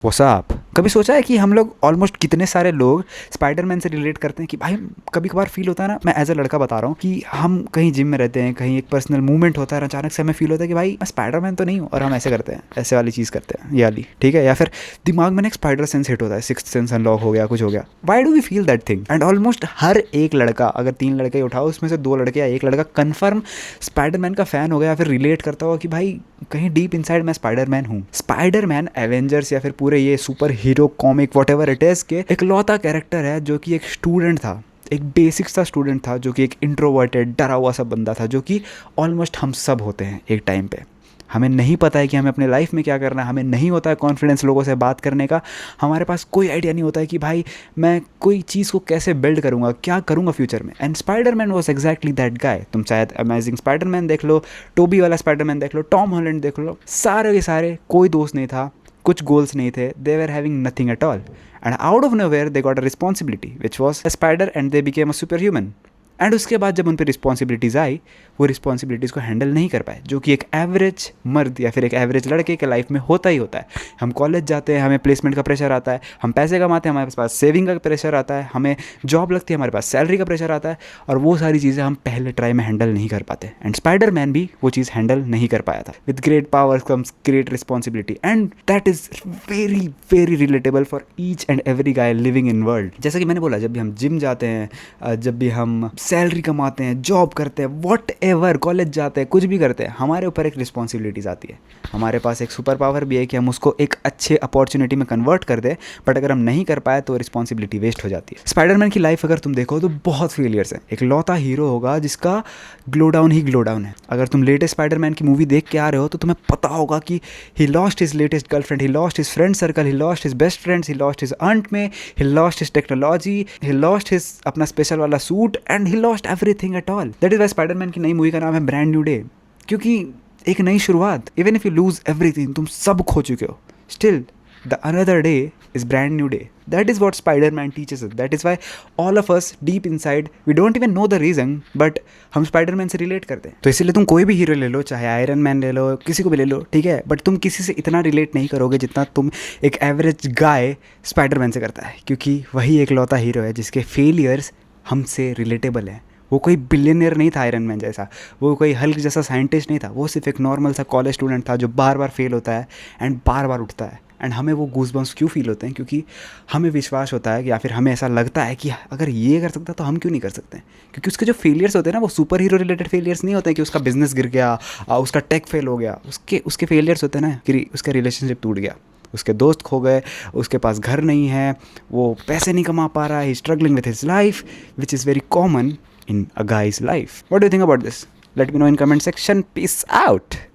WhatsApp. कभी सोचा है कि हम लोग ऑलमोस्ट कितने सारे लोग स्पाइडरमैन से रिलेट करते हैं कि भाई कभी कभार फील होता है ना, मैं एज अ लड़का बता रहा हूँ कि हम कहीं जिम में रहते हैं, कहीं एक पर्सनल मूवमेंट होता है, अचानक से हमें फील होता है कि भाई मैं स्पाइडरमैन तो नहीं हूँ, और हम ऐसे करते हैं, ऐसे वाली चीज़ करते हैं ये वाली, ठीक है। या फिर दिमाग में ना एक स्पाइडर सेंस हिट होता है, सिक्स्थ सेंस अनलॉक हो गया, कुछ हो गया। Why do we feel that thing? And almost हर एक लड़का, अगर 3 लड़के उठाओ उसमें से 2 लड़के या 1 लड़का कन्फर्म स्पाइडरमैन का फ़ैन हो गया, या फिर रिलेट करता होगा कि भाई कहीं डीप इनसाइड मैं स्पाइडरमैन हूँ। स्पाइडरमैन एवेंजर्स या फिर पूरे ये super hero comic whatever it is के इकलौता कैरेक्टर है जो कि एक स्टूडेंट था, एक बेसिक सा स्टूडेंट था, जो कि एक इंट्रोवर्टेड डरा हुआ सा बंदा था, जो कि ऑलमोस्ट हम सब होते हैं एक टाइम पे। हमें नहीं पता है कि हमें अपने लाइफ में क्या करना है, हमें नहीं होता है कॉन्फिडेंस लोगों से बात करने का, हमारे पास कोई आइडिया नहीं होता है कि भाई मैं कोई चीज़ को कैसे बिल्ड करूँगा, क्या करूँगा फ्यूचर में। And Spiderman was exactly that guy. तुम शायद अमेजिंग स्पाइडरमैन देख लो, टोबी वाला स्पाइडरमैन देख लो, टॉम हॉलैंड देख लो, सारे के सारे कोई दोस्त नहीं था, कुछ गोल्स नहीं थे, they were having nothing at all, and out of nowhere they got a responsibility which was a spider and they became a super human. And उसके बाद जब उन पर रिस्पॉन्सिबिलिटीज़ आई, वो रिस्पॉन्सिबिलिटीज़ को हैंडल नहीं कर पाए, जो कि एक एवरेज मर्द या फिर एक एवरेज लड़के के लाइफ में होता ही होता है। हम कॉलेज जाते हैं, हमें प्लेसमेंट का प्रेशर आता है, हम पैसे कमाते हैं, हमारे पास सेविंग का प्रेशर आता है, हमें जॉब लगती है, हमारे पास सैलरी का प्रेशर आता है, और वो सारी चीज़ें हम पहले ट्राई में हैंडल नहीं कर पाते। एंड स्पाइडरमैन भी वो चीज़ हैंडल नहीं कर पाया था। With great power comes great responsibility, and that is very very relatable for each and every guy living in world. जैसा कि मैंने बोला, जब भी हम जिम जाते हैं, जब भी हम सैलरी कमाते हैं, जॉब करते हैं, वॉट एवर, कॉलेज जाते हैं, कुछ भी करते हैं, हमारे ऊपर एक रिस्पॉन्सिबिलिटीज़ आती है। हमारे पास एक सुपर पावर भी है कि हम उसको एक अच्छे अपॉर्चुनिटी में कन्वर्ट कर दें, बट अगर हम नहीं कर पाए तो रिस्पॉन्सिबिलिटी वेस्ट हो जाती है। स्पाइडरमैन की लाइफ अगर तुम देखो तो बहुत फेलियर्स हैं। एक लौता हीरो होगा जिसका ग्लो डाउन ही ग्लो डाउन है। अगर तुम लेटेस्ट स्पाइडरमैन की मूवी देख के आ रहे हो तो तुम्हें पता होगा कि he lost his latest girlfriend, he lost his friend circle, he lost his best friends, he lost his aunt May, he lost his technology, he lost his अपना स्पेशल वाला suit, and he lost everything at all. That is why Spiderman की नई movie का नाम है brand new day, क्योंकि एक नई शुरुआत। Even if you lose everything, तुम सब खो चुके हो, still the another day is brand new day. That is what Spider-Man teaches us. That is why all of us deep inside, we don't even know the reason, but हम Spiderman से relate करते हैं। तो इसीलिए तुम कोई भी hero ले लो, चाहे आयरन मैन ले लो, किसी को भी ले लो, ठीक है, बट तुम किसी से इतना रिलेट नहीं करोगे जितना तुम एक एवरेज गाय स्पाइडरमैन से करता है, क्योंकि वही एक लौता हीरो है जिसके फेलियर्स हमसे रिलेटेबल हैं। वो कोई बिलियनियर नहीं था आयरन मैन जैसा, वो कोई हल्क जैसा साइंटिस्ट नहीं था, वो सिर्फ एक नॉर्मल सा कॉलेज स्टूडेंट था जो बार बार फेल होता है एंड बार बार उठता है। एंड हमें वो गूज़बम्स क्यों फील होते हैं? क्योंकि हमें विश्वास होता है, या फिर हमें ऐसा लगता है कि अगर ये कर सकता तो हम क्यों नहीं कर सकते। क्योंकि उसके जो फेलियर्स होते हैं ना, वो सुपर हीरो रिलेटेड फेलियर्स नहीं होते हैं कि उसका बिजनेस गिर गया, उसका टेक फेल हो गया। उसके फेलियर्स होते हैं ना कि उसका रिलेशनशिप टूट गया, उसके दोस्त खो गए, उसके पास घर नहीं है, वो पैसे नहीं कमा पा रहा है, he struggling with his life, which is very common in a guy's life. What do you think about this? Let me know in comment section. Peace out.